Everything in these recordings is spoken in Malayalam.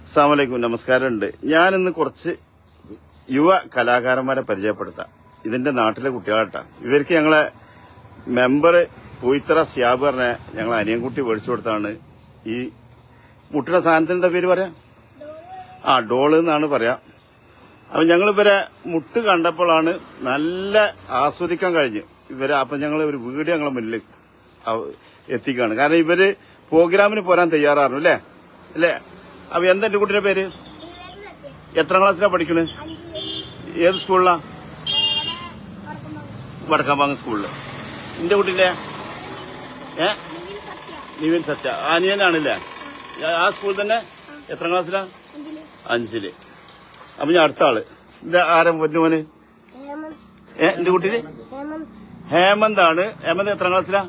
അസ്സലാമു അലൈക്കും, നമസ്കാരമുണ്ട്. ഞാനിന്ന് കുറച്ച് യുവ കലാകാരന്മാരെ പരിചയപ്പെടുത്താം. ഇതിന്റെ നാട്ടിലെ കുട്ടികളാട്ടാ. ഇവർക്ക് ഞങ്ങളെ മെമ്പർ പൂയിത്തറ ഷിയാബ് പറഞ്ഞ ഞങ്ങൾ അനിയൻകുട്ടി മേടിച്ചു കൊടുത്താണ് ഈ മുട്ടുന്ന സാധനത്തിന് എന്താ പേര് പറയാ? ഡോള് എന്നാണ് പറയാ. അപ്പൊ ഞങ്ങൾ ഇവരെ മുട്ട് കണ്ടപ്പോഴാണ് നല്ല ആസ്വദിക്കാൻ കഴിഞ്ഞു ഇവരെ. അപ്പൊ ഞങ്ങൾ ഒരു വീഡിയോ ഞങ്ങളെ മുന്നിൽ എത്തിക്കാണ്. കാരണം ഇവര് പ്രോഗ്രാമിന് പോരാൻ തയ്യാറായിരുന്നു അല്ലേ അല്ലേ? അപ്പൊ എന്താ എന്റെ കുട്ടിയുടെ പേര്? എത്രാം ക്ലാസ്സിലാ പഠിക്കണത്? ഏത് സ്കൂളിലാ? വടക്കാമ്പാങ്ങ് സ്കൂളില്. എന്റെ കുട്ടിന്റെ നിവിൻ സത്യ അനിയനാണല്ലേ? ആ സ്കൂളിൽ തന്നെ. എത്രാം ക്ലാസ്സിലാ? 5ല്. അപ്പൊ ഞാൻ അടുത്ത ആള് ഇത് ആരാ പൊന്നുമോന്? എന്റെ കുട്ടിന് ഹേമന്ത് ആണ്. ഹേമന്ത് എത്രാം ക്ലാസ്സിലാ?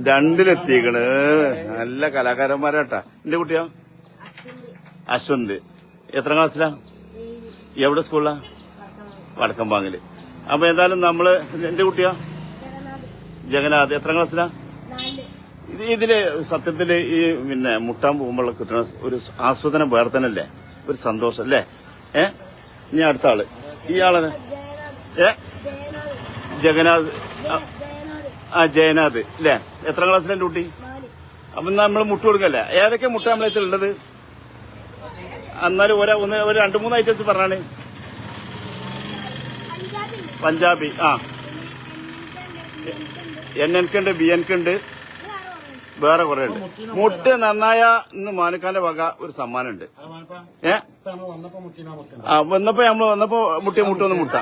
2ലെത്തിക്കണ്. നല്ല കലാകാരന്മാരാട്ടാ. എന്റെ കുട്ടിയോ? അശ്വന്ത്. എത്രാം ക്ലാസ്സിലാ? എവിടെ സ്കൂളിലാ? വടക്കമ്പാങ്ങില്. അപ്പൊ എന്തായാലും നമ്മള് എന്റെ കുട്ടിയോ? ജഗന്നാഥ്. എത്രാം ക്ലാസ്സിലാ? ഇതില് സത്യത്തില് ഈ മുട്ടാൻ പോകുമ്പോൾ കിട്ടുന്ന ഒരു ആസ്വാദനം വേറെ തന്നെ അല്ലേ? ഒരു സന്തോഷം അല്ലേ? ഇനി അടുത്ത ആള് ഈ ആളാണ് ജഗന്നാഥ്. ജയനാഥ് അല്ലേ? എത്രാം ക്ലാസ്സിലെ കുട്ടി? അപ്പൊ നമ്മൾ മുട്ട കൊടുക്കല്ലേ? ഏതൊക്കെ മുട്ട നമ്മളെ ഉള്ളത്? എന്നാലും ഒരു 2-3 ഐറ്റംസ് പറഞ്ഞാണ്. പഞ്ചാബി. NNK ഉണ്ട്, BNK ഉണ്ട്, വേറെ കുറെ ഉണ്ട്. മുട്ട് നന്നായ ഇന്ന് മാനുക്കാന്റെ വക ഒരു സമ്മാനം ഉണ്ട്. വന്നപ്പോ മുട്ടിയ മുട്ടൊന്നും മുട്ട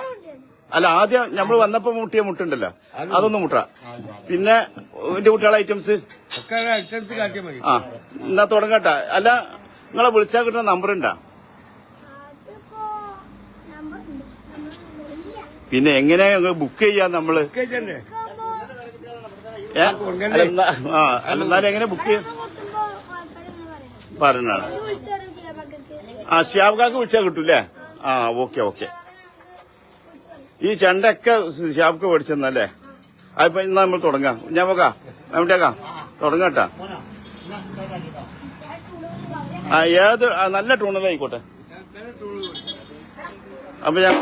അല്ല. ആദ്യം നമ്മൾ വന്നപ്പോ മുട്ടിയ മുട്ടുണ്ടല്ലോ, അതൊന്നും മുട്ട. പിന്നെ എന്റെ കുട്ടികളെ ഐറ്റംസ് എന്നാ തുടങ്ങട്ട. അല്ല, നിങ്ങളെ വിളിച്ചാൽ കിട്ടുന്ന നമ്പർ ഉണ്ടാ? പിന്നെ എങ്ങനെയാ ബുക്ക് ചെയ്യാ നമ്മള്? എന്നാലും എങ്ങനെ ബുക്ക് ചെയ്യാം പറഞ്ഞാണ്? ഷിയാബ്ക്കാക്ക് വിളിച്ചാൽ കിട്ടൂല്ലേ? ഓക്കെ. ഈ ചെണ്ടൊക്കെ ഷിയാബ്ക്ക് മേടിച്ചെന്നല്ലേ? അതിപ്പോ ഇന്ന് നമ്മൾ തുടങ്ങാം. ഞാൻ പോകാം എവിടേക്കാ തുടങ്ങട്ടാ. ഏത് നല്ല ടൂണിലായിക്കോട്ടെ. അപ്പൊ ഞാൻ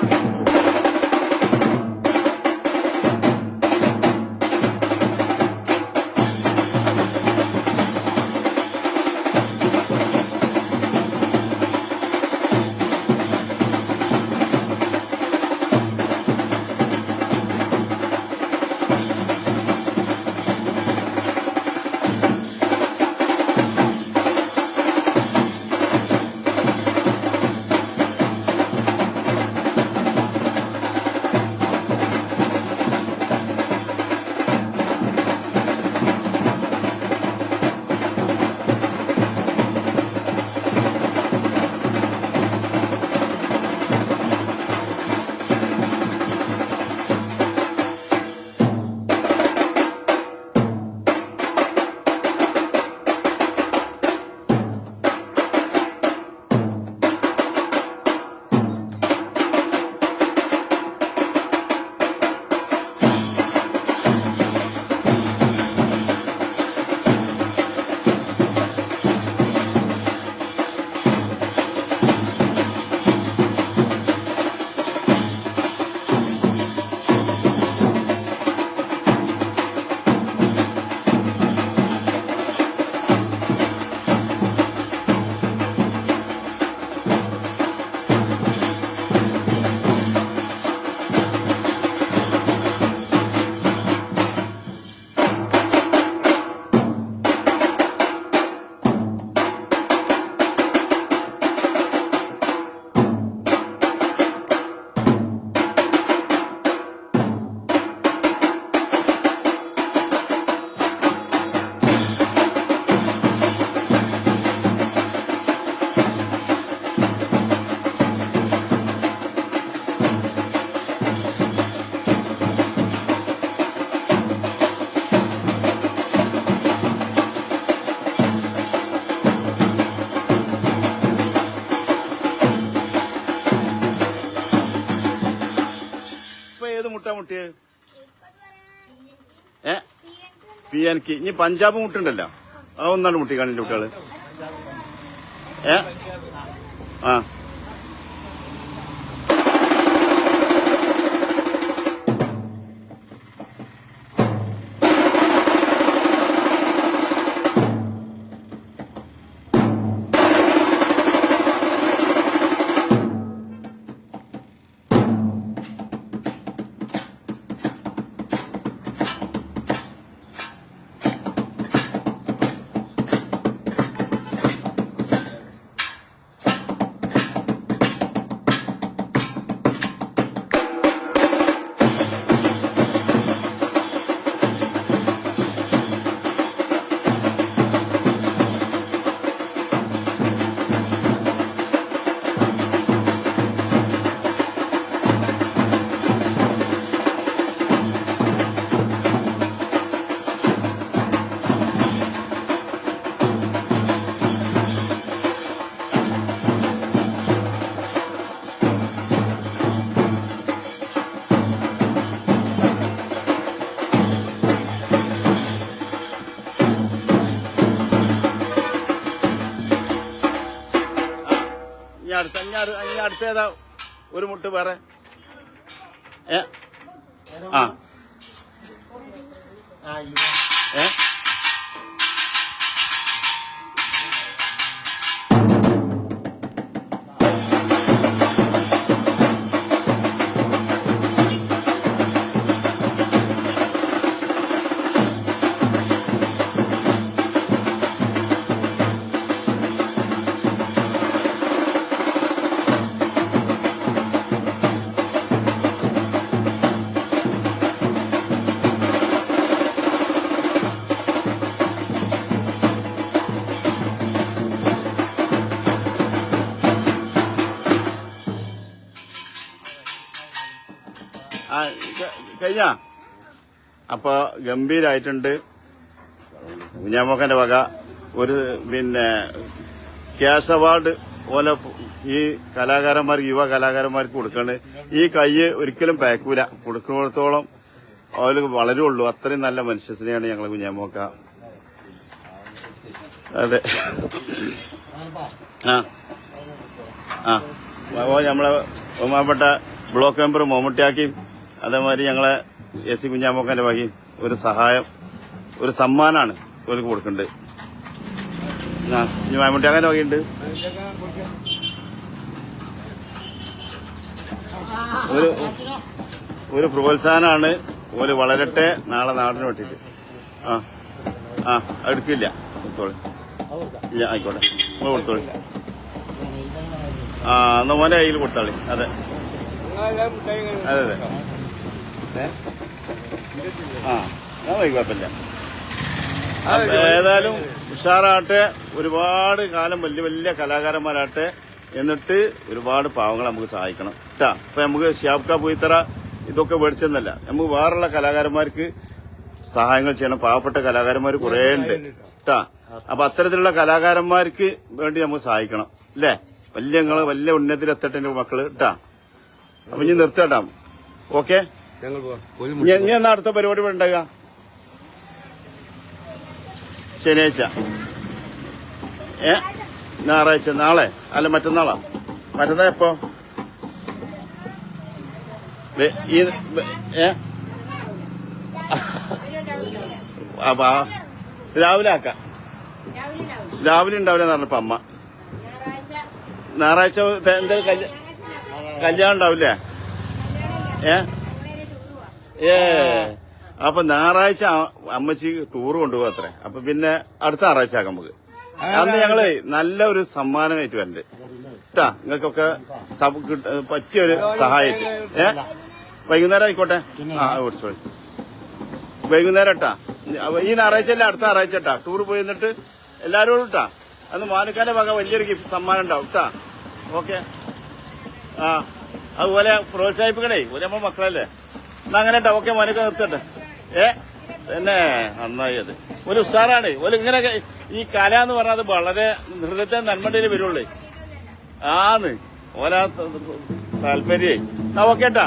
മുട്ടിയ PNK. ഇനി പഞ്ചാബ് മുട്ടുണ്ടല്ലോ, അതൊന്നാണ് മുട്ടി കാണിന്റെ കുട്ടികള്. ഏ ആ അടുത്ത ഏതാ ഒരു മുട്ട് വേറെ ഏ ആ ഏ കഴിഞ്ഞ അപ്പൊ ഗംഭീരായിട്ടുണ്ട്. കുഞ്ഞാമോക്കന്റെ വക ഒരു പിന്നെ ക്യാഷ് അവാർഡ് പോലെ ഈ കലാകാരന്മാർക്ക് യുവ കലാകാരന്മാർക്ക് കൊടുക്കണ്ട്. ഈ കൈ ഒരിക്കലും പേക്കൂല, കൊടുക്കുന്നിടത്തോളം അവര് വളരുള്ളൂ. അത്രയും നല്ല മനുഷ്യനെയാണ് ഞങ്ങളെ കുഞ്ഞാമോക്ക. അതെ ആ ആ നമ്മളെ ബഹുമാനപ്പെട്ട ബ്ലോക്ക് മെമ്പർ മമ്മൂട്ടിയാക്കി അതേമാതിരി ഞങ്ങളെ എസ് സി കുഞ്ഞാമോക്കന്റെ വകി ഒരു സഹായം, ഒരു സമ്മാനാണ് ഇവർക്ക് കൊടുക്കുന്നുണ്ട്. ഇനി മമ്മൂട്ടിയാക്കാന്റെ വകയുണ്ട് ഒരു പ്രോത്സാഹനമാണ്. ഓര് വളരട്ടെ, നാളെ നാടിന് വേണ്ടിയിട്ട്. ആ ആ എടുക്കില്ല, കൊടുത്തോളി. ഇല്ല ആയിക്കോട്ടെ, നിങ്ങൾ കൊടുത്തോളി. ആ എന്നാ മോനെ കയ്യിൽ കൊടുത്താളി. അതെ അതെ അതെ ആ ഞാൻ കുഴപ്പമില്ല. ഏതായാലും ഉഷാറാട്ടെ, ഒരുപാട് കാലം വലിയ വലിയ കലാകാരന്മാരാട്ടെ, എന്നിട്ട് ഒരുപാട് പാവങ്ങളെ നമുക്ക് സഹായിക്കണം കേട്ടാ. ഇപ്പൊ നമുക്ക് ഷിയാബ്ക്ക പോയിത്തറ ഇതൊക്കെ മേടിച്ചെന്നല്ല, നമുക്ക് വേറുള്ള കലാകാരന്മാർക്ക് സഹായങ്ങൾ ചെയ്യണം. പാവപ്പെട്ട കലാകാരന്മാർ കുറേ ഉണ്ട് കേട്ടാ. അപ്പൊ അത്തരത്തിലുള്ള കലാകാരന്മാർക്ക് വേണ്ടി നമുക്ക് സഹായിക്കണം അല്ലേ. വലിയ ഉന്നതിയിലെത്തട്ടെ എന്റെ മക്കള് കേട്ടാ. അപ്പൊ ഇനി നിർത്തട്ടാ. ഓക്കെ, ഞാൻ എന്നാ അടുത്ത പരിപാടി ഉണ്ടാകുക? ശനിയാഴ്ച ഞായറാഴ്ച, നാളെ അല്ല മറ്റന്നാളാ? മറ്റന്നാ എപ്പോ? രാവിലെ ആക്കാം. രാവിലെ ഉണ്ടാവില്ലെന്ന് പറഞ്ഞപ്പോ അമ്മ. ഞായറാഴ്ച എന്തായാലും കല്യാണം ഉണ്ടാവില്ലേ? അപ്പൊ ഞായറാഴ്ച അമ്മച്ചി ടൂർ കൊണ്ടുപോകാം അത്രേ. അപ്പൊ പിന്നെ അടുത്ത ഞായറാഴ്ച ആക്കാം നമുക്ക്. അന്ന് ഞങ്ങള് നല്ല ഒരു സമ്മാനമായിട്ട് വരണ്ട് കേട്ടാ. നിങ്ങൾക്കൊക്കെ പറ്റിയൊരു സഹായമായിട്ട്. വൈകുന്നേരം ആയിക്കോട്ടെ. ആ ഓടിച്ചോളി. വൈകുന്നേരം ഇട്ടാ. ഈ ഞായറാഴ്ച അല്ല, അടുത്ത ഞായറാഴ്ച ഇട്ടാ. ടൂർ പോയി എന്നിട്ട് എല്ലാരോടും ഇട്ടാ. അന്ന് മാനുക്കാന്റെ വക വലിയൊരു ഗിഫ്റ്റ് സമ്മാനം ഉണ്ടാവും കേട്ടാ. ഓക്കെ. ആ അതുപോലെ പ്രോത്സാഹിപ്പിക്കണേ, ഒരു നമ്മൾ മക്കളല്ലേ. എന്നാ അങ്ങനെ ഇട്ടാ. ഓക്കെ, മാനുക്ക നിർത്തട്ടെ. തന്നെ നന്നായി. അത് ഒരു ഉഷാറാണ്. ഒരു ഇങ്ങനെ ഈ കല എന്ന് പറഞ്ഞത് വളരെ ഹൃദയത്തെ നന്മണ്ടയിൽ വരുള്ളേ. ആന്ന് ഓല താല്പര്യ. ഓക്കെ ട്ടാ.